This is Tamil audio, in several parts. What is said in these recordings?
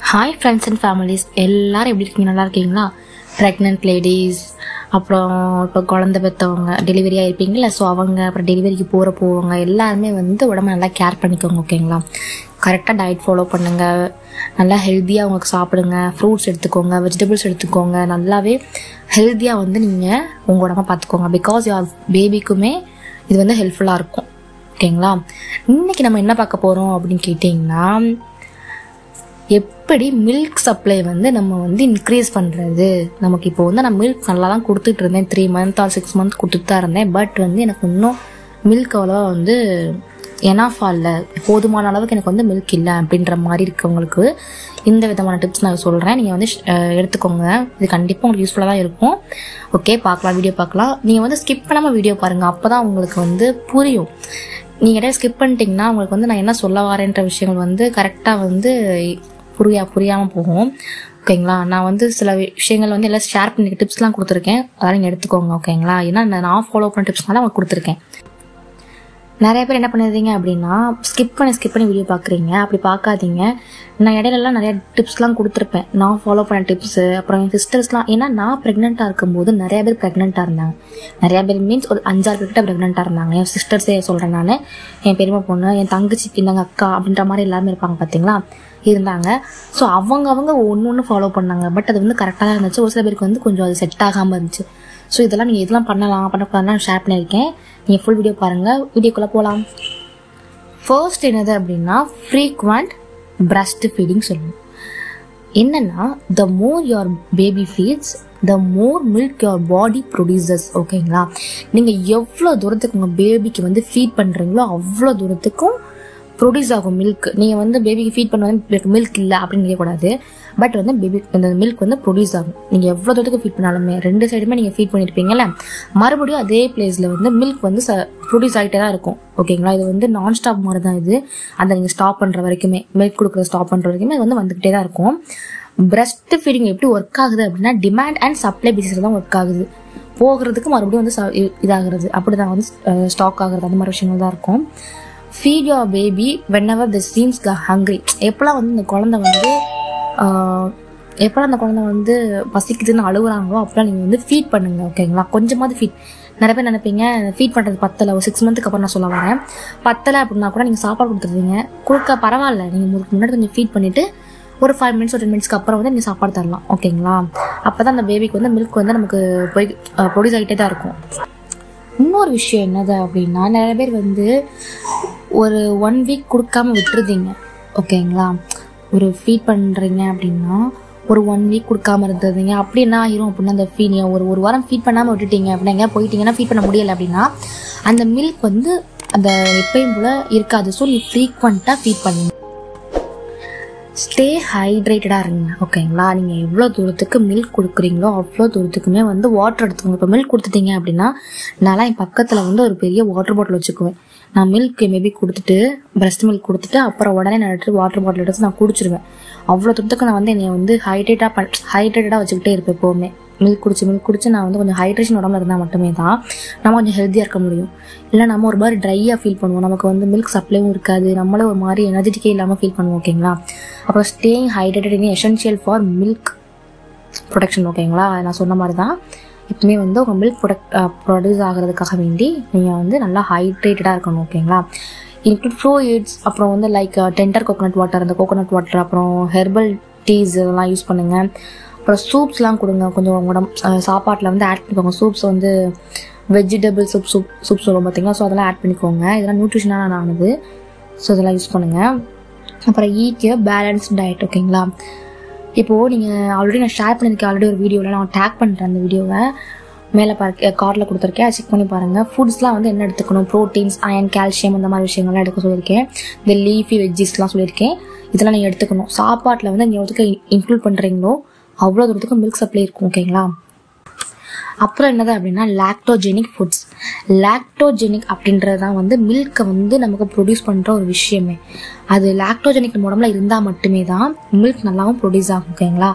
ஹாய் ஃப்ரெண்ட்ஸ் அண்ட் ஃபேமிலிஸ், எல்லோரும் எப்படி இருக்கீங்க? நல்லா இருக்கீங்களா? ப்ரெக்னென்ட் லேடிஸ், அப்புறம் இப்போ குழந்தை பெற்றவங்க, டெலிவரியாக இருப்பீங்களா, ஸோ அவங்க அப்புறம் டெலிவரிக்கு போகிறவங்க எல்லாருமே வந்து உடம்பு நல்லா கேர் பண்ணிக்கோங்க, ஓகேங்களா? கரெக்டாக டயட் ஃபாலோ பண்ணுங்கள், நல்லா ஹெல்த்தியாக உங்களுக்கு சாப்பிடுங்க, ஃப்ரூட்ஸ் எடுத்துக்கோங்க, வெஜிடபிள்ஸ் எடுத்துக்கோங்க, நல்லாவே ஹெல்த்தியாக வந்து நீங்கள் உங்கள் உடம்பை பார்த்துக்கோங்க. பிகாஸ் யார் பேபிக்குமே இது வந்து ஹெல்ப்ஃபுல்லாக இருக்கும், ஓகேங்களா? இன்றைக்கி நம்ம என்ன பார்க்க போகிறோம் அப்படின்னு கேட்டிங்கன்னா, எப்படி மில்க் சப்ளை வந்து நம்ம வந்து இன்க்ரீஸ் பண்ணுறது. நமக்கு இப்போ வந்து நான் மில்க் நல்லா தான் கொடுத்துட்டு இருந்தேன், 3 months ஆர் 6 months கொடுத்துட்டு தான் இருந்தேன். பட் வந்து எனக்கு இன்னும் மில்க் அவ்வளோவா வந்து எனாஃபாக இல்லை, போதுமான அளவுக்கு எனக்கு வந்து மில்க் இல்லை அப்படின்ற மாதிரி இருக்கவங்களுக்கு இந்த விதமான டிப்ஸ் நான் சொல்கிறேன். நீங்கள் வந்து எடுத்துக்கோங்க, இது கண்டிப்பாக உங்களுக்கு யூஸ்ஃபுல்லாக தான் இருக்கும். ஓகே, பார்க்கலாம், வீடியோ பார்க்கலாம். நீங்கள் வந்து ஸ்கிப் பண்ணாமல் வீடியோ பாருங்கள், அப்போ தான் உங்களுக்கு வந்து புரியும். நீங்கள் இடையே ஸ்கிப் பண்ணிட்டீங்கன்னா உங்களுக்கு வந்து நான் என்ன சொல்ல வரேன்ற விஷயங்கள் வந்து கரெக்டாக வந்து புரியாமல் போகும், ஓகேங்களா? நான் வந்து சில விஷயங்கள் வந்து எல்லாம் ஷேர் பண்ணி டிப்ஸ்லாம் கொடுத்துருக்கேன், அதெல்லாம் நீங்கள் எடுத்துக்கோங்க, ஓகேங்களா? ஏன்னா நான் ஃபாலோ பண்ண டிப்ஸ்னால அவங்க கொடுத்துருக்கேன். நிறைய பேர் என்ன பண்ணிடுறீங்க அப்படின்னா, ஸ்கிப் பண்ணி வீடியோ பார்க்குறீங்க. அப்படி பார்க்காதீங்க. நான் இடையிலலாம் நிறைய டிப்ஸ்லாம் கொடுத்துருப்பேன், நான் ஃபாலோ பண்ண டிப்ஸு. அப்புறம் என் சிஸ்டர்ஸ்லாம், ஏன்னா நான் ப்ரெக்னெண்ட்டாக இருக்கும்போது நிறைய பேர் ப்ரெக்னெண்ட்டாக இருந்தாங்க. நிறைய பேர் மீன்ஸ் ஒரு 5-6 பேர்கிட்ட ப்ரெக்னெண்ட்டாக இருந்தாங்க. என் சிஸ்டர்ஸே சொல்கிறேன் நான், என் பெரியம்மா பொண்ணு, என் தங்கச்சி, பின்னாங்க அக்கா அப்படின்ற மாதிரி எல்லாருமே இருப்பாங்க, பார்த்தீங்களா, இருந்தாங்க. ஸோ அவங்க ஒன்று ஃபாலோ பண்ணாங்க. பட் அது வந்து கரெக்டாக தான் இருந்துச்சு. ஒரு சில பேருக்கு வந்து கொஞ்சம் அது செட் ஆகாமல் இருந்துச்சு. ஸோ இதெல்லாம் நீங்கள் இதெல்லாம் பண்ணக்கூடாதுன்னு ஷேர் பண்ணியிருக்கேன். நீங்கள் ஃபுல் வீடியோ பாருங்கள். வீடியோக்குள்ளே போகலாம். ஃபர்ஸ்ட் என்னது அப்படின்னா, ஃப்ரீக்வெண்ட் பிரஸ்ட் ஃபீடிங் சொல்லணும். என்னன்னா, the more your baby feeds the more milk your body produces, ஓகேங்களா? நீங்கள் எவ்வளோ தூரத்துக்கு உங்கள் பேபிக்கு வந்து ஃபீட் பண்ணுறீங்களோ அவ்வளோ தூரத்துக்கும் ப்ரொடியூஸ் ஆகும் மில்க். நீங்கள் வந்து பேபிக்கு ஃபீட் பண்ணுவது மில்க் இல்லை அப்படின்னு நினைக்கக்கூடாது. பட் வந்து பேபி அந்த மில்க் வந்து ப்ரொடியூஸ் ஆகும். நீங்கள் எவ்வளோ தூரத்துக்கு ஃபீட் பண்ணாலுமே, 2 சைடுமே நீங்கள் ஃபீட் பண்ணியிருப்பீங்கல்ல, மறுபடியும் அதே பிளேஸில் வந்து மில்க் வந்து ப்ரொடியூஸ் ஆகிட்டே தான் இருக்கும், ஓகேங்களா? இது வந்து நான் ஸ்டாப் மாதிரி தான் இது. அதை நீங்கள் ஸ்டாப் பண்ணுற வரைக்குமே, மில்க் கொடுக்குற ஸ்டாப் பண்ணுற வரைக்குமே அது வந்து வந்துக்கிட்டே தான் இருக்கும். பிரஸ்ட் ஃபீடிங் எப்படி ஒர்க் ஆகுது அப்படின்னா, டிமாண்ட் அண்ட் சப்ளை பேசிஸில் தான் ஒர்க் ஆகுது. போகிறதுக்கு மறுபடியும் வந்து இதாகிறது, அப்படி தான் வந்து ஸ்டாக் ஆகுறது, அந்த மாதிரி விஷயங்கள் தான் இருக்கும். Feet your baby whenever they seems hungry. எப்போலாம் வந்து இந்த குழந்தை வந்து பசிக்குதுன்னு அழுகுறாங்களோ அப்போலாம் நீங்கள் வந்து ஃபீட் பண்ணுங்க, ஓகேங்களா? கொஞ்சமாவது ஃபீட். நிறைய பேர் நினைப்பீங்க ஃபீட் பண்ணுறது பத்தலை, ஒரு 6 months அப்புறம் நான் சொல்ல வரேன். பத்தலை அப்படின்னா கூட நீங்கள் சாப்பாடு கொடுத்துருவீங்க, கொடுக்க பரவாயில்ல. நீங்கள் முன்னாடி கொஞ்சம் ஃபீட் பண்ணிவிட்டு ஒரு 5 minutes or 10 minutes அப்புறம் வந்து நீங்கள் சாப்பாடு தரலாம், ஓகேங்களா? அப்போ தான் அந்த பேபிக்கு வந்து மில்க் வந்து நமக்கு போய் ப்ரொடியூஸ் ஆகிட்டே தான் இருக்கும். இன்னொரு விஷயம் என்னது அப்படின்னா, நிறைய பேர் வந்து ஒரு 1 week கொடுக்காம விட்டுருதீங்க, ஓகேங்களா? ஒரு ஃபீட் பண்ணுறீங்க அப்படின்னா ஒரு 1 week கொடுக்காம இருந்ததுங்க. அப்படி என்ன ஆகிரும் அப்படின்னா, அந்த ஃபீட் ஒரு வாரம் ஃபீட் பண்ணாமல் விட்டுட்டீங்க அப்படின்னா, எங்கேயா போயிட்டீங்கன்னா ஃபீட் பண்ண முடியலை அப்படின்னா அந்த மில்க் வந்து அந்த எப்பயும் போல் இருக்காது. ஸோ நீங்கள் ஃப்ரீக்வெண்ட்டாக ஃபீட் பண்ணுங்க. ஸ்டே ஹைட்ரேட்டடாக இருங்க, ஓகேங்களா? நீங்கள் எவ்வளோ தூரத்துக்கு மில்க் கொடுக்குறீங்களோ அவ்வளோ தூரத்துக்குமே வந்து வாட்டர் எடுத்துக்கோங்க. இப்போ மில்க் கொடுத்துட்டீங்க அப்படின்னா, நான் என் பக்கத்தில் வந்து ஒரு பெரிய வாட்டர் பாட்டில் வச்சுக்குவேன். நான் மில்க் மேபி கொடுத்துட்டு, பிரஸ்ட் மில்க் கொடுத்துட்டு அப்புறம் உடனே நான் வாட்டர் பாட்டில் எடுத்து நான் குடிச்சிருவேன். அவ்வளோ தூரத்துக்கு நான் வந்து என்னை வந்து ஹைட்ரேட்டடாக வச்சுக்கிட்டே இருப்பேன் எப்போவுமே. மில்க் குடிச்சு நான் வந்து கொஞ்சம் ஹைட்ரேஷன் உடம்புல இருந்தால் மட்டுமே தான் நம்ம கொஞ்சம் ஹெல்த்தியாக இருக்க முடியும். இல்லை நம்ம ஒரு மாதிரி ட்ரையாக ஃபீல் பண்ணுவோம், நமக்கு வந்து மில்க் சப்ளைவும் இருக்காது, நம்மளே ஒரு மாதிரி எனர்ஜெட்டிக்கே இல்லாமல் ஃபீல் பண்ணுவோம், ஓகேங்களா? அப்புறம் staying hydrated is essential for milk production, ஓகேங்களா? நான் சொன்ன மாதிரி தான் எப்பவுமே வந்து உங்கள் மில்க் ப்ரொடியூஸ் ஆகிறதுக்காக வேண்டி நீங்கள் வந்து நல்லா ஹைட்ரேட்டடாக இருக்கணும், ஓகேங்களா? இன்க்ளூட் ஃப்ளூயிட்ஸ், அப்புறம் வந்து லைக் டெண்டர் கோகோனட் வாட்டர், அந்த கோகோனட் வாட்டர், அப்புறம் ஹெர்பல் டீஸ் இதெல்லாம் யூஸ் பண்ணுங்கள். அப்புறம் சூப்ஸ்லாம் கொடுங்க, கொஞ்சம் உங்களோட சாப்பாட்டில் வந்து ஆட் பண்ணிக்கோங்க. சூப்ஸ் வந்து வெஜிடபிள் சூப் சொல்லுவோம், பார்த்தீங்களா? ஸோ அதெல்லாம் ஆட் பண்ணிக்கோங்க. இதெல்லாம் நியூட்ரிஷனான ஆனது, ஸோ இதெல்லாம் யூஸ் பண்ணுங்கள். அப்புறம் ஈட் எ பேலன்ஸ்ட் டயட், ஓகேங்களா? இப்போது நீங்கள் ஆல்ரெடி நான் ஷேர் பண்ணியிருக்கேன், ஆல்ரெடி ஒரு வீடியோவில் நான் டேக் பண்ணுறேன். அந்த வீடியோவை மேலே கார்டில் கொடுத்துருக்கேன், செக் பண்ணி பாருங்கள். ஃபுட்ஸ்லாம் வந்து என்ன எடுத்துக்கணும், ப்ரோட்டீன்ஸ், அயன், கால்சியம், அந்த மாதிரி விஷயங்கள்லாம் எடுக்க சொல்லியிருக்கேன். இந்த லீஃபி வெஜ்ஜிஸ்லாம் சொல்லியிருக்கேன். இதெல்லாம் நீங்கள் எடுத்துக்கணும். சாப்பாட்டில் வந்து நீங்கள் எவ்வளோத்துக்கு இன்க்ளூட் பண்ணுறீங்களோ அவ்வளோ தூரத்துக்கு மில்க் சப்ளை இருக்கும், ஓகேங்களா? அப்புறம் என்னது அப்படின்னா, லாக்டோஜெனிக் ஃபுட்ஸ். லாக்டோஜெனிக் அப்படின்றது தான் வந்து மில்கை வந்து நமக்கு ப்ரொடியூஸ் பண்ணுற ஒரு விஷயமே. அது லாக்டோஜெனிக் உடம்புல இருந்தால் மட்டுமே தான் மில்க் நல்லாவும் ப்ரொடியூஸ் ஆகும், ஓகேங்களா?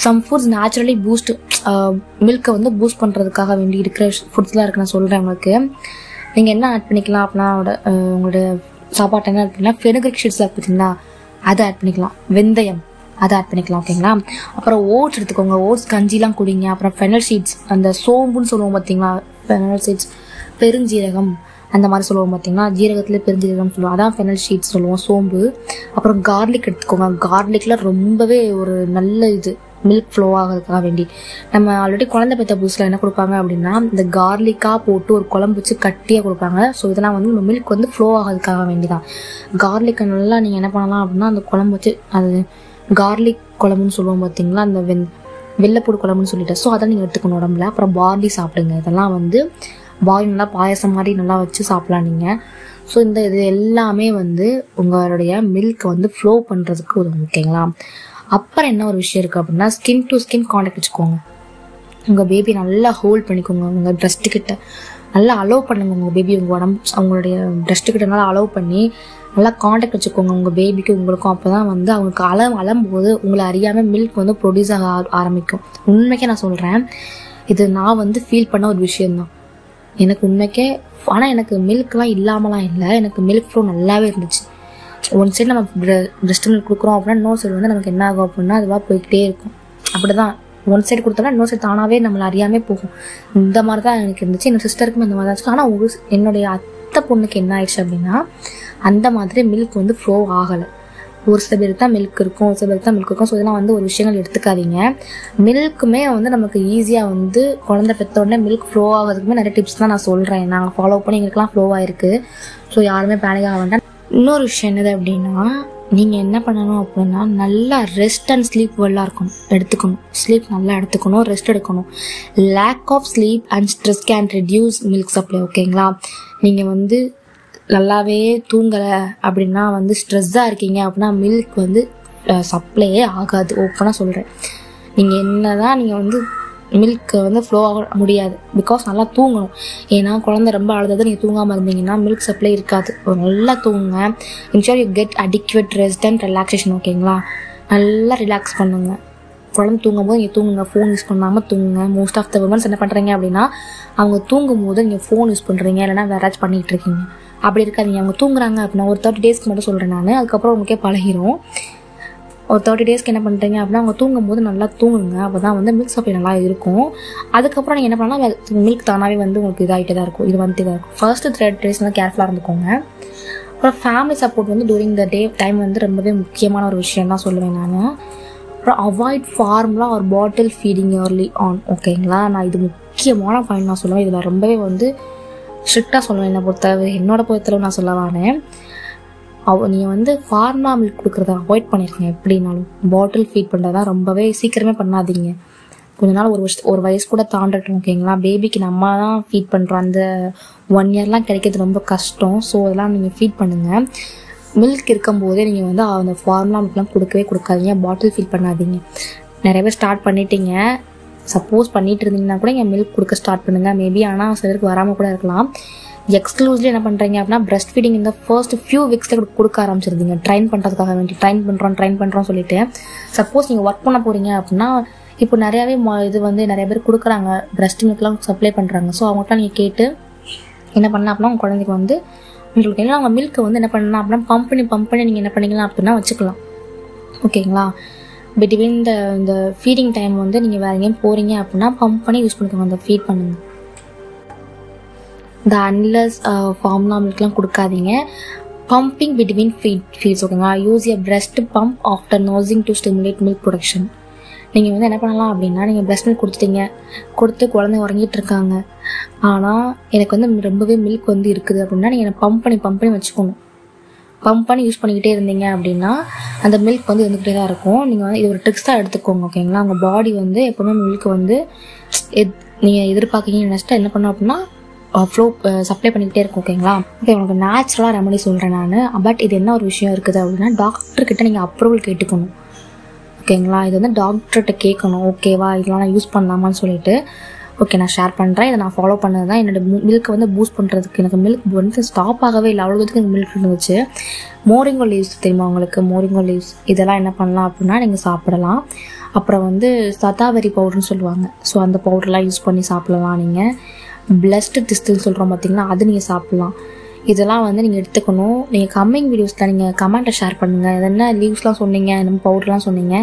சம் ஃபுட்ஸ் நேச்சுரலி பூஸ்ட் மில்கை வந்து பூஸ்ட் பண்ணுறதுக்காக வேண்டி இருக்கிற ஃபுட்ஸ்லாம் இருக்குது. நான் சொல்கிறேன் உங்களுக்கு. நீங்கள் என்ன ஆட் பண்ணிக்கலாம் அப்படின்னா, உங்களோட சாப்பாட்டை என்ன ஆட் பண்ணிக்கலாம், ஃபெனுக்ரிக் ஷீட்ஸில் பார்த்தீங்களா, அதை ஆட் பண்ணிக்கலாம். வெந்தயம் அதை ஆட் பண்ணிக்கலாம். ஓகேங்களா. அப்புறம் ஓட்ஸ் எடுத்துக்கோங்க. ஓட்ஸ் கஞ்சிலாம் குடிங்க. அப்புறம் ஃபெனல் சீட்ஸ், அந்த சோம்புன்னு சொல்லுவோம் பார்த்தீங்களா, ஃபெனல் சீட்ஸ், பெருஞ்சீரகம் அந்த மாதிரி சொல்லுவோம் பார்த்தீங்களா, ஜீரகத்தில் பெருஞ்சீரகம் சொல்லுவோம், அதான் ஃபெனல் ஷீட்ஸ் சொல்லுவோம், சோம்பு. அப்புறம் கார்லிக் எடுத்துக்கோங்க. கார்லிக்கில் ரொம்பவே ஒரு நல்ல இது மில்க் ஃப்ளோ ஆகிறதுக்காக வேண்டி. நம்ம ஆல்ரெடி குழந்தை பெற்ற புதுசில் என்ன கொடுப்பாங்க அப்படின்னா, இந்த கார்லிக்காக போட்டு ஒரு குழம்பு வச்சு கட்டியாக கொடுப்பாங்க. ஸோ இதெல்லாம் வந்து நம்ம மில்க் வந்து ஃப்ளோ ஆகிறதுக்காக வேண்டி தான். கார்லிக்கை நல்லா நீங்கள் என்ன பண்ணலாம் அப்படின்னா, அந்த குழம்பு வச்சு, அது கார்லிக் குழம்புன்னு சொல்லுவோம் பார்த்தீங்களா, அந்த வெள்ளைப்பூடு குழம்புன்னு சொல்லிட்டு, ஸோ அதை நீங்கள் எடுத்துக்கணும் உடம்புல. அப்புறம் பார்லி சாப்பிடுங்க. இதெல்லாம் வந்து பார்லி நல்லா பாயசம் மாதிரி நல்லா வச்சு சாப்பிடலாம் நீங்கள். ஸோ இது எல்லாமே வந்து உங்களுடைய மில்க் வந்து ஃப்ளோ பண்ணுறதுக்கு உதவும். ஓகேங்களா. அப்புறம் என்ன ஒரு விஷயம் இருக்குது அப்படின்னா, ஸ்கின் டு ஸ்கின் கான்டாக்ட் வச்சுக்கோங்க. உங்கள் பேபி நல்லா ஹோல்ட் பண்ணிக்கோங்க. உங்கள் பிரஸ்ட்டுக்கிட்ட நல்லா அலோவ் பண்ணுங்க. உங்கள் பேபி உங்கள் உடம்பு அவங்களுடைய பிரஸ்ட்டுக்கிட்ட நல்லா அலோவ் பண்ணி நல்லா கான்டாக்ட் வச்சுக்கோங்க உங்கள் பேபிக்கு உங்களுக்கும். அப்போ தான் வந்து அவங்களுக்கு அலம்போது உங்களை அறியாமல் மில்க் வந்து ப்ரொடியூஸ் ஆக ஆரம்பிக்கும். உண்மைக்கே நான் சொல்கிறேன், இது நான் வந்து ஃபீல் பண்ண ஒரு விஷயந்தான். எனக்கு உண்மைக்கே, ஆனால் எனக்கு மில்க்லாம் இல்லாமலாம் இல்லை, எனக்கு மில்க் ஃப்ளோ நல்லாவே இருந்துச்சு. ஒன் சைடு நம்ம பிரெஸ்ட் மில்க் கொடுக்குறோம் அப்படின்னா இன்னொரு சைடு வந்து நமக்கு என்ன ஆகும் அப்படின்னா அதுவாக போய்கிட்டே இருக்கும். அப்படி தான் ஒன் சைடு கொடுத்தோம்னா இன்னொரு சைடு தானாகவே நம்மளை அறியாமே போகும். இந்த மாதிரி தான் எனக்கு இருந்துச்சு. என்னோட சிஸ்டருக்கும் இந்த மாதிரி தான் இருந்துச்சு. ஆனால் என்னுடைய அத்தை பொண்ணுக்கு என்ன ஆயிடுச்சு அப்படின்னா, அந்த மாதிரி மில்க் வந்து ஃப்ளோ ஆகலை. ஒரு சில பேருக்கு தான் மில்க் இருக்கும், ஒரு சில பேருக்கு தான் மில்க் இருக்கும். ஸோ இதெல்லாம் வந்து ஒரு விஷயங்கள் எடுத்துக்காதீங்க. மில்க்குமே வந்து நமக்கு ஈஸியாக வந்து குழந்தை பெற்ற உடனே மில்க் ஃப்ளோ ஆகிறதுக்குமே நிறைய டிப்ஸ் தான் நான் சொல்கிறேன். நாங்கள் ஃபாலோ பண்ணி எங்களுக்குலாம் ஃப்ளோ ஆகிருக்கு. ஸோ யாருமே பேனிக் ஆக வேண்டாம். இன்னொரு விஷயம் என்னது அப்படின்னா, நீங்கள் என்ன பண்ணணும் அப்படின்னா, நல்லா ரெஸ்ட் அண்ட் ஸ்லீப் வெல்லாக இருக்கணும், எடுத்துக்கணும். ஸ்லீப் நல்லா எடுத்துக்கணும், ரெஸ்ட் எடுக்கணும். Lack of sleep and stress can reduce milk supply. ஓகேங்களா. நீங்கள் வந்து நல்லாவே தூங்கலை அப்படின்னா வந்து ஸ்ட்ரெஸ்ஸாக இருக்கீங்க அப்படின்னா மில்க் வந்து சப்ளையே ஆகாது. ஓப்பனாக சொல்கிறேன். நீங்கள் என்ன தான் நீங்கள் வந்து மில்க் வந்து ஃப்ளோ ஆக முடியாது. பிகாஸ் நல்லா தூங்கணும். ஏன்னா குழந்தை ரொம்ப அழுது நீங்கள் தூங்காமல் இருந்தீங்கன்னா மில்க் சப்ளை இருக்காது. நல்லா தூங்குங்க. Insure you get adequate rest and relaxation. ஓகேங்களா. நல்லா ரிலாக்ஸ் பண்ணுங்க. குழந்தை தூங்கும் போது நீங்கள் தூங்குங்க. ஃபோன் யூஸ் பண்ணாமல் தூங்குங்க. மோஸ்ட் ஆஃப் த உமன்ஸ் என்ன பண்ணுறீங்க அப்படின்னா, அவங்க தூங்கும் போது நீங்கள் ஃபோன் யூஸ் பண்ணுறீங்க, இல்லைனா வேற ஏதாச்சும் பண்ணிகிட்டு இருக்கீங்க. அப்படி இருக்காதீங்க. அவங்க தூங்குறாங்க அப்படின்னா ஒரு 30 டேஸ்க்கு மட்டும் சொல்கிறேன் நான், அதுக்கப்புறம் உங்களுக்கே பழகிரும். ஒரு 30 டேஸ்க்கு என்ன பண்ணுறீங்க அப்படின்னா, அவங்க தூங்கும் போது நல்லா தூங்குங்க. அப்போ தான் வந்து மில்க் சப்ளை நல்லா இருக்கும். அதுக்கப்புறம் நீங்கள் என்ன பண்ணலாம், மில்க் தானாகவே வந்து உங்களுக்கு இதாகிட்டே தான் இருக்கும், இது வந்துட்டு தான் இருக்கும். ஃபர்ஸ்ட்டு 3 டேஸ் வந்து கேர்ஃபுல்லாக இருந்துக்கோங்க. அப்புறம் ஃபேமிலி சப்போர்ட் வந்து டூரிங் த டே டைம் வந்து ரொம்பவே முக்கியமான ஒரு விஷயம் தான் சொல்லுவேன் நான். அப்புறம் அவாய்ட் ஃபார்முலா ஒரு பாட்டில் ஃபீடிங் இயர்லி ஆன். ஓகேங்களா. நான் இது முக்கியமான பாயிண்ட் நான் சொல்லுவேன். இதில் ரொம்பவே வந்து ஸ்ட்ரிக்டாக சொல்லுவேன். என்னோட பொறுத்தளவு நான் சொல்ல வரேன். நீங்கள் வந்து ஃபார்முலா மில்க் கொடுக்குறத அவாய்ட் பண்ணியிருக்கீங்க. எப்படின்னாலும் பாட்டில் ஃபீட் பண்ணுறதா ரொம்பவே சீக்கிரமே பண்ணாதீங்க. கொஞ்ச நாள் ஒரு வயசு கூட தாண்டட்டும். ஓகேங்களா. பேபிக்கு நம்ம தான் ஃபீட் பண்ணுறோம். அந்த 1 இயர்லாம் கிடைக்கிறது ரொம்ப கஷ்டம். ஸோ அதெல்லாம் நீங்கள் ஃபீட் பண்ணுங்கள். மில்க் இருக்கும்போதே நீங்கள் வந்து அந்த ஃபார்முலா மில்க்லாம் கொடுக்காதீங்க. பாட்டில் ஃபீட் பண்ணாதீங்க. நிறைய பேர் ஸ்டார்ட் பண்ணிட்டீங்க. சப்போஸ் பண்ணிட்டு இருந்தீங்கன்னா கூட நீங்கள் மில்க் கொடுக்க ஸ்டார்ட் பண்ணுங்கள். மேபி ஆனால் சிலருக்கு வராமல் கூட இருக்கலாம். எக்ஸ்க்ளூசிவ்லி என்ன பண்ணுறீங்க அப்படின்னா, பிரஸ்ட் ஃபீடிங் இந்த ஃபர்ஸ்ட் ஃபியூ வீக்ஸில் கொடுக்க ஆரம்பிச்சிருந்தீங்க. ட்ரைன் பண்ணுறதுக்காக வேண்டி ட்ரைன் பண்ணுறோம் சொல்லிட்டு. சப்போஸ் நீங்கள் ஒர்க் பண்ண போகிறீங்க அப்படின்னா, இப்போ நிறையாவே இது வந்து நிறைய பேர் கொடுக்குறாங்க, பிரஸ்ட் மில்க்லாம் சப்ளை பண்ணுறாங்க. ஸோ அவங்கள்ட்ட நீங்கள் கேட்டு என்ன பண்ணலாம் அப்படின்னா, உங்கள் குழந்தைக்கு வந்து உங்களுக்கு என்ன அவங்க மில்க்கை வந்து என்ன பண்ணலாம் அப்படின்னா பம்ப் பண்ணி நீங்கள் என்ன பண்ணிக்கலாம் அப்படின்னா வச்சுக்கலாம். ஓகேங்களா. பிட்வீன் இந்த ஃபீடிங் டைம் வந்து நீங்கள் வேறு எங்கேயும் போகிறீங்க அப்படின்னா பம்ப் பண்ணி யூஸ் பண்ணிக்கோங்க. அந்த ஃபீட் பண்ணுங்க. இந்த அன்லஸ் ஃபார்முலா மில்க்லாம் கொடுக்காதீங்க. Pumping between feeds. ஓகேங்களா. Use a breast pump after nursing to stimulate milk production. நீங்கள் வந்து என்ன பண்ணலாம் அப்படின்னா, நீங்கள் பிரெஸ்ட் மில்க் கொடுத்து குழந்தை உறங்கிட்டு இருக்காங்க, ஆனால் எனக்கு வந்து ரொம்பவே மில்க் வந்து இருக்குது அப்படின்னா நீங்கள் பம்ப் பண்ணி வச்சுக்கணும். பம்ப் பண்ணி யூஸ் பண்ணிக்கிட்டே இருந்தீங்க அப்படின்னா அந்த மில்க் வந்து இருந்துகிட்டே தான் இருக்கும். நீங்கள் வந்து இது ஒரு ட்ரிக்ஸ் தான் எடுத்துக்கோங்க. ஓகேங்களா. உங்கள் பாடி வந்து எப்போவுமே மில்க் வந்து நீங்கள் எதிர்பார்க்கீங்கன்னு நினச்சிட்டா என்ன பண்ணோம் அப்படின்னா ஃப்ளோ சப்ளை பண்ணிக்கிட்டே இருக்கும். ஓகேங்களா. ஓகே, உங்களுக்கு நேச்சுரலாக ரெமடி சொல்கிறேன் நான். பட் இது என்ன ஒரு விஷயம் இருக்குது அப்படின்னா, டாக்டர்கிட்ட நீங்கள் அப்ரூவல் கேட்டுக்கணும். ஓகேங்களா. இது வந்து டாக்டர்கிட்ட கேட்கணும். ஓகேவா, இதெல்லாம் நான் யூஸ் பண்ணலாமான்னு சொல்லிட்டு. ஓகே, நான் ஷேர் பண்ணுறேன். இதை நான் ஃபாலோ பண்ணது தான் என்னோட மில்க் வந்து பூஸ்ட் பண்ணுறதுக்கு. எனக்கு மில்க் வந்து ஸ்டாப் ஆகவே இல்லை, அவ்வளோ தூரத்துக்கு எனக்கு மில்க் இருந்துச்சு. மோரிங்கோ லீவ்ஸ் தெரியுமா உங்களுக்கு? மோரிங்கோ லீவ்ஸ் இதெல்லாம் என்ன பண்ணலாம் அப்படின்னா நீங்கள் சாப்பிடலாம். அப்புறம் வந்து சதாவரி பவுடர்னு சொல்லுவாங்க. ஸோ அந்த பவுடர்லாம் யூஸ் பண்ணி சாப்பிடலாம். நீங்கள் பிளஸ்ட் திஸ்டில் சொல்கிறோம் பார்த்தீங்களா, அது நீங்கள் சாப்பிட்லாம். இதெல்லாம் வந்து நீங்கள் எடுத்துக்கணும். நீங்கள் கம்மிங் வீடியோஸில் நீங்கள் கமெண்ட்டை ஷேர் பண்ணுங்கள். என்ன லீவ்ஸ்லாம் சொன்னீங்க, நம்ம பவுடர்லாம் சொன்னீங்க,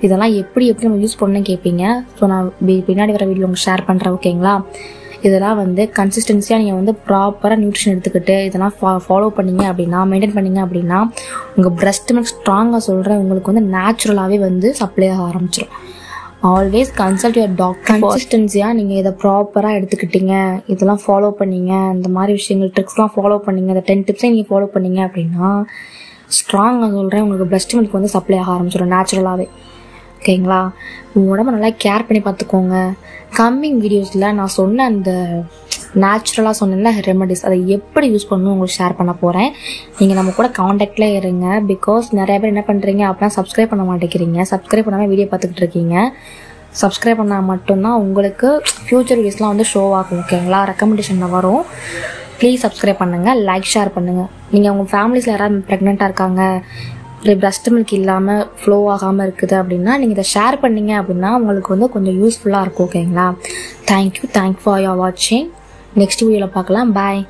இதெல்லாம் எப்படி நம்ம யூஸ் பண்ணணும்னு கேட்பீங்க. ஸோ நான் பின்னாடி வர வீடியோ உங்களுக்கு ஷேர் பண்ணுறேன், ஓகேங்களா? இதெல்லாம் வந்து கன்சிஸ்டன்சியாக நீங்கள் வந்து ப்ராப்பராக நியூட்ரிஷன் எடுத்துக்கிட்டு இதெல்லாம் ஃபாலோ பண்ணீங்க அப்படின்னா, மெயின்டைன் பண்ணீங்க அப்படின்னா, உங்கள் பிரஸ்ட் மில்க் ஸ்ட்ராங்காக சொல்கிறேன் உங்களுக்கு வந்து நேச்சுரலாகவே வந்து சப்ளை ஆக ஆரம்பிச்சிடும். Always consult your doctor. கன்சிஸ்டன்சியாக நீங்கள் இதை ப்ராப்பராக எடுத்துக்கிட்டீங்க, இதெல்லாம் ஃபாலோ பண்ணீங்க, இந்த மாதிரி விஷயங்கள் ட்ரிக்ஸ்லாம் ஃபாலோ பண்ணீங்க, இந்த 10 டிப்ஸை நீங்கள் ஃபாலோ பண்ணீங்க அப்படின்னா ஸ்ட்ராங்காக சொல்கிறேன் உங்களுக்கு பிரஸ்ட் மில்க் வந்து சப்ளை ஆக ஆரம்பிச்சிடும் நேச்சுரலாகவே, ஓகேங்களா? உங்கள் உடம்பை நல்லா கேர் பண்ணி பார்த்துக்கோங்க. கம்மிங் வீடியோஸில் நான் சொன்ன அந்த நேச்சுரலாக சொன்னேன்ல ரெமடிஸ், அதை எப்படி யூஸ் பண்ணணும் உங்களுக்கு ஷேர் பண்ண போகிறேன். நீங்கள் நம்ம கூட காண்டாக்டில் இருங்க. பிகாஸ் நிறைய பேர் என்ன பண்ணுறீங்க அப்படின்னா சப்ஸ்கிரைப் பண்ண மாட்டேங்கிறீங்க. சப்ஸ்கிரைப் பண்ணாமல் வீடியோ பார்த்துக்கிட்டு இருக்கீங்க. சப்ஸ்கிரைப் பண்ணால் மட்டும்தான் உங்களுக்கு ஃப்யூச்சர் வீடியோஸ்லாம் வந்து ஷோ ஆகும், ஓகேங்களா? ரெக்கமெண்டேஷனில் வரும். ப்ளீஸ் சப்ஸ்கிரைப் பண்ணுங்கள், லைக் ஷேர் பண்ணுங்கள். நீங்கள் உங்கள் ஃபேமிலிஸில் யாராவது ப்ரெக்னெண்ட்டாக இருக்காங்க, பிரஸ்ட் மில்க் இல்லாமல் ஃப்ளோ ஆகாமல் இருக்குது அப்படின்னா நீங்கள் இதை ஷேர் பண்ணீங்க அப்படின்னா உங்களுக்கு வந்து கொஞ்சம் யூஸ்ஃபுல்லாக இருக்கும், ஓகேங்களா? தேங்க்யூ ஃபார் யோர் வாட்சிங். நெக்ஸ்ட் வீடியோவில் பார்க்கலாம். பாய்.